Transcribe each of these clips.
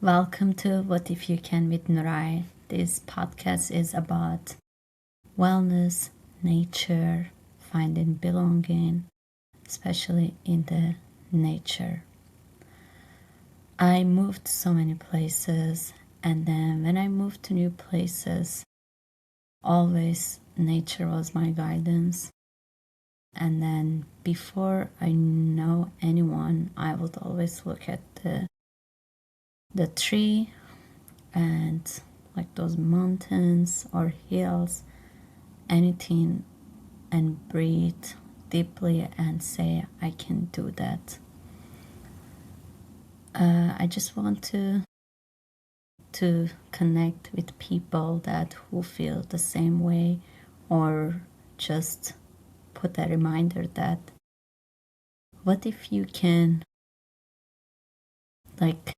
Welcome to What If You Can with Nurai. This podcast is about wellness, nature, finding belonging, especially in the nature. I moved so many places, and then when I moved to new places, always nature was my guidance. And then before I know anyone, I would always look at the tree and like those mountains or hills, anything, and breathe deeply and say, I can do that. I just want to connect with people that who feel the same way, or just put a reminder that what if you can like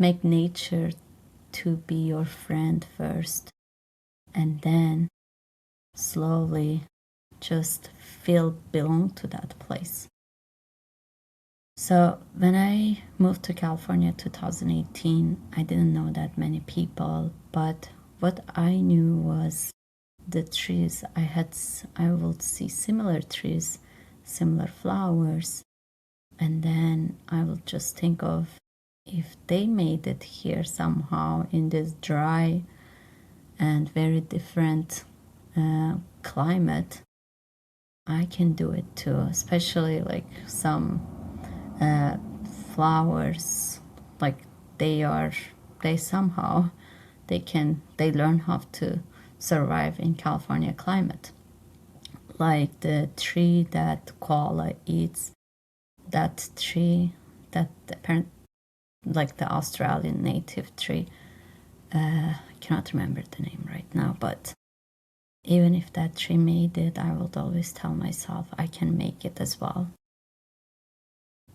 make nature to be your friend first, and then slowly just feel belong to that place. So when I moved to California 2018, I didn't know that many people, but what I knew was the trees. I would see similar trees, similar flowers, and then I would just think of, if they made it here somehow in this dry and very different climate, I can do it too, especially like some flowers, like they somehow they learn how to survive in California climate. Like the tree that koala eats, that tree that apparent like the Australian native tree. I cannot remember the name right now, but even if that tree made it, I would always tell myself I can make it as well.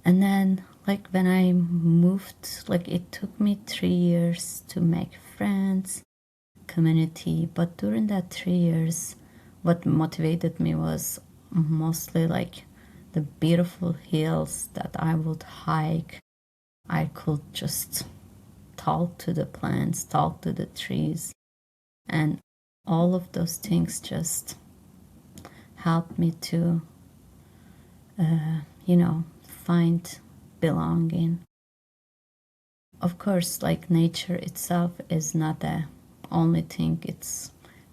And then, like, when I moved, like, it took me 3 years to make friends, community. But during that 3 years, what motivated me was mostly like the beautiful hills that I would hike. I could just talk to the plants, talk to the trees, and all of those things just helped me to, find belonging. Of course, like nature itself is not the only thing. It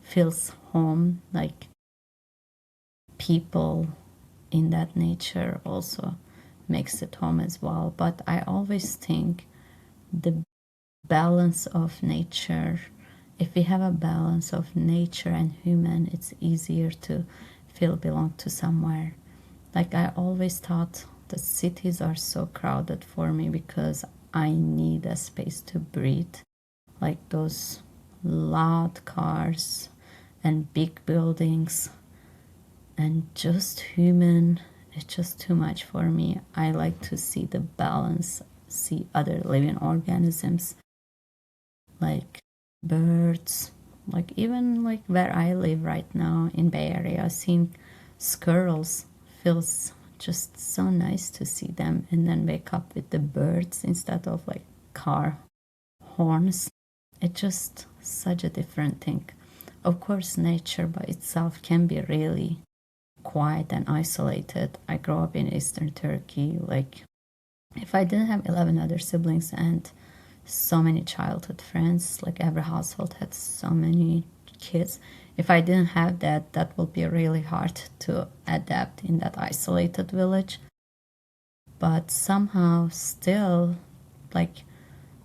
feels home, like people in that nature also makes it home as well. But I always think the balance of nature, if we have a balance of nature and human, it's easier to feel belong to somewhere. Like I always thought the cities are so crowded for me because I need a space to breathe. Like those loud cars and big buildings and just human, it's just too much for me. I like to see the balance, see other living organisms like birds, like even like where I live right now in Bay Area, seeing squirrels feels just so nice to see them, and then wake up with the birds instead of like car horns. It's just such a different thing. Of course, nature by itself can be really quiet and isolated. I grew up in Eastern Turkey. Like, if I didn't have 11 other siblings and so many childhood friends, like every household had so many kids, if I didn't have that, that would be really hard to adapt in that isolated village. But somehow, still, like,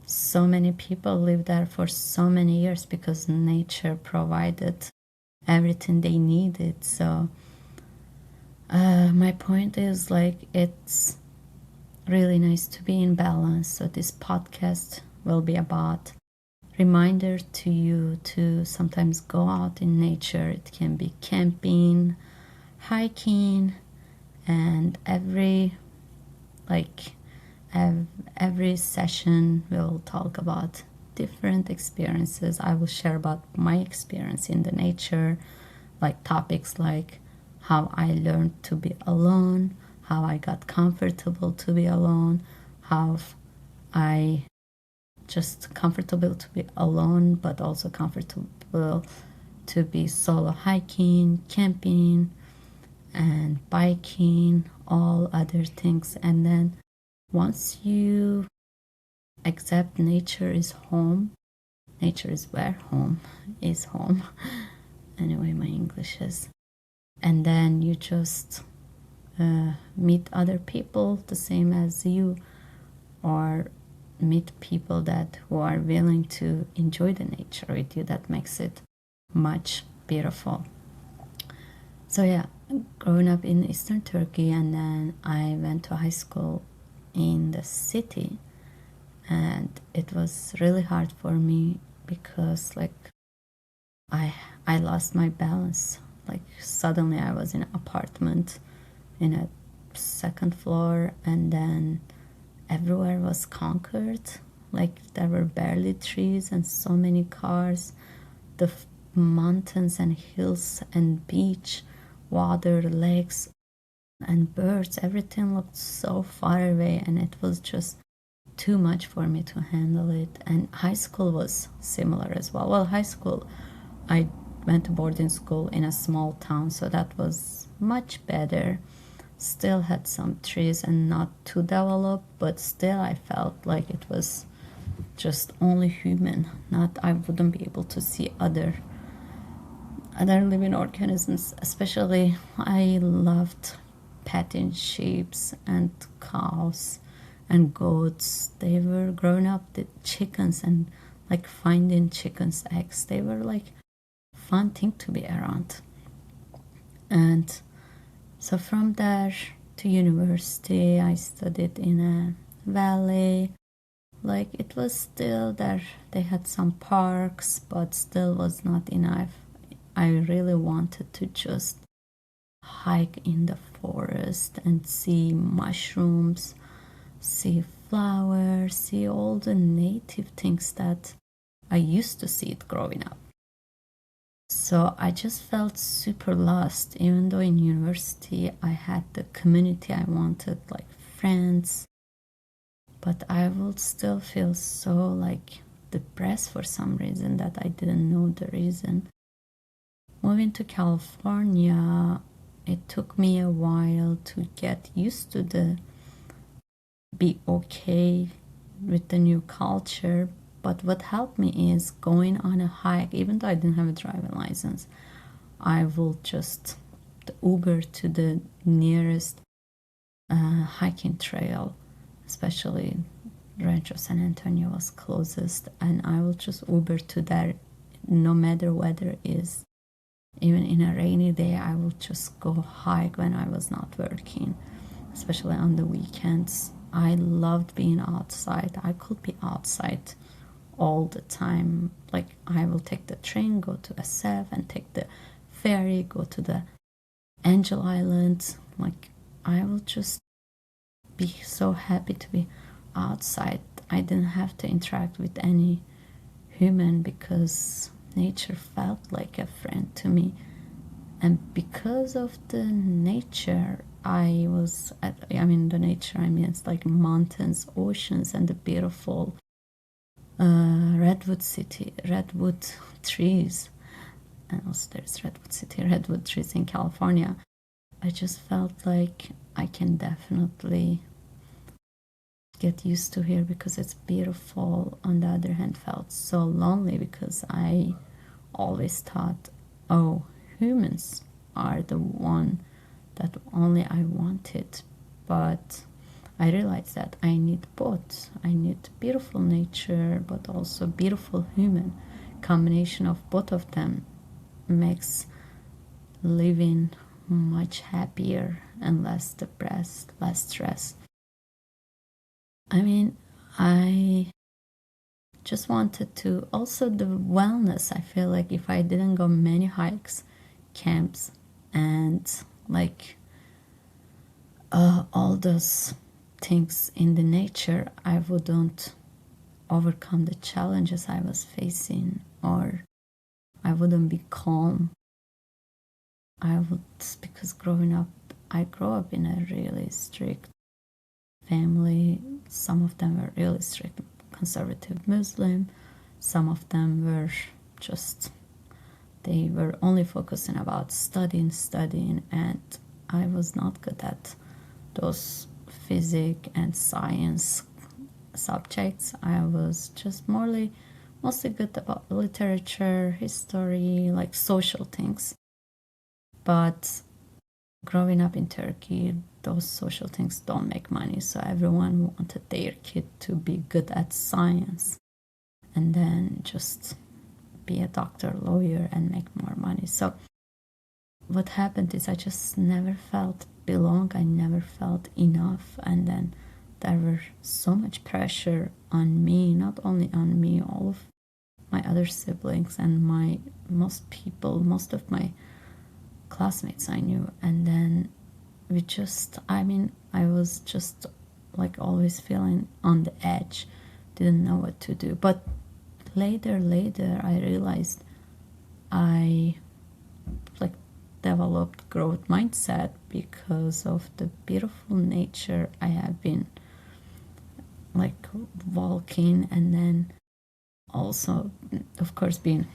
so many people live there for so many years because nature provided everything they needed. So, my point is like, it's really nice to be in balance. So, this podcast will be about reminder to you to sometimes go out in nature. It can be camping, hiking, and like every session we'll talk about different experiences. I will share about my experience in the nature, like topics like how I learned to be alone, how I got comfortable to be alone, how I just comfortable to be alone, but also comfortable to be solo hiking, camping, and biking, all other things. And then once you accept nature is home, nature is where home is home. Anyway, my English is. And then you just meet other people the same as you, or meet people that who are willing to enjoy the nature with you. That makes it much beautiful. So yeah, growing up in Eastern Turkey, and then I went to high school in the city, and it was really hard for me because like I lost my balance. Like suddenly I was in an apartment in a second floor, and then everywhere was conquered. Like there were barely trees and so many cars. The mountains and hills and beach, water, lakes and birds, everything looked so far away, and it was just too much for me to handle it. And high school was similar as well. Well, high school, I went to boarding school in a small town, so that was much better. Still had some trees and not too developed, but still I felt like it was just only human. Not, I wouldn't be able to see other living organisms. Especially I loved petting sheep and cows and goats. They were growing up, the chickens, and like finding chickens eggs, they were like fun thing to be around. And so from there to university, I studied in a valley. Like it was still there, they had some parks, but still was not enough. I really wanted to just hike in the forest and see mushrooms, see flowers, see all the native things that I used to see it growing up. So I just felt super lost, even though in university I had the community I wanted, like friends, but I would still feel so like depressed for some reason that I didn't know the reason. Moving to California, it took me a while to get used to be okay with the new culture. But what helped me is going on a hike. Even though I didn't have a driving license, I will just Uber to the nearest hiking trail, especially Rancho San Antonio was closest, and I will just Uber to there no matter weather is. Even in a rainy day, I will just go hike when I was not working, especially on the weekends. I loved being outside. I could be outside all the time. Like I will take the train, go to SF, and take the ferry, go to the Angel Island. Like I will just be so happy to be outside. I didn't have to interact with any human because nature felt like a friend to me. And because of the nature, the nature, I mean, it's like mountains, oceans, and the beautiful redwood trees. And also there's redwood trees in California. I just felt like I can definitely get used to here because it's beautiful. On the other hand, felt so lonely because I always thought, oh, humans are the one that only I wanted. But I realized that I need both. I need beautiful nature, but also beautiful human. Combination of both of them makes living much happier and less depressed, less stress. I mean, I just wanted to also the wellness. I feel like if I didn't go many hikes, camps, and like all those things in the nature, I wouldn't overcome the challenges I was facing, or I wouldn't be calm. I would, because growing up, I grew up in a really strict family. Some of them were really strict. conservative Muslim. Some of them were just, they were only focusing about studying, and I was not good at those physics and science subjects. I was just mostly good about literature, history, like social things. But growing up in Turkey, those social things don't make money, so everyone wanted their kid to be good at science and then just be a doctor, lawyer, and make more money. So what happened is I just never felt belong. I never felt enough. And then there were so much pressure on me, not only on me, all of my other siblings and most of my classmates I knew. And then I was just like always feeling on the edge, didn't know what to do. But later I realized I like developed growth mindset because of the beautiful nature I have been like walking, and then also of course being